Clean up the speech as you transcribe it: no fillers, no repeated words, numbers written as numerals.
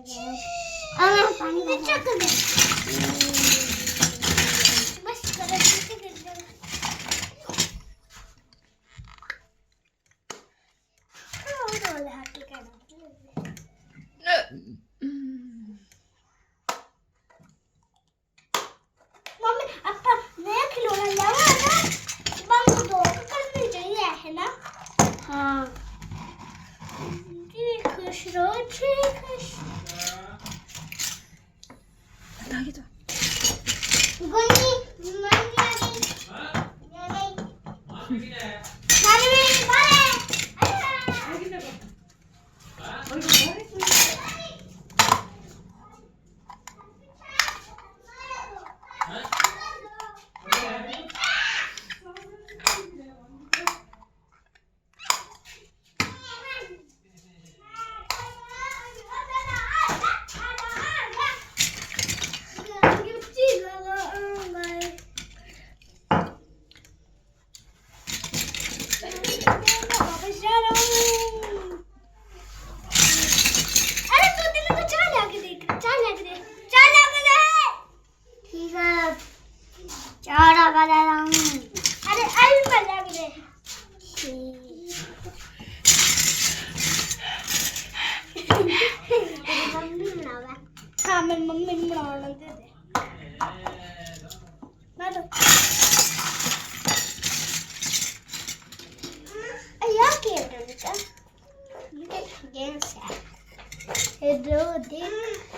पानी चक दे बस कर मम्मी अपा नया खिलौना लावा ना बम दो करनी चाहिए है ना हाँ जी खुश रहो जी खुश बताइए तो गोनी मम्मी हाँ मैं मम्मी बनाना दे दे मैं तो यार क्या करने का ये गेम्स है ये दो दिन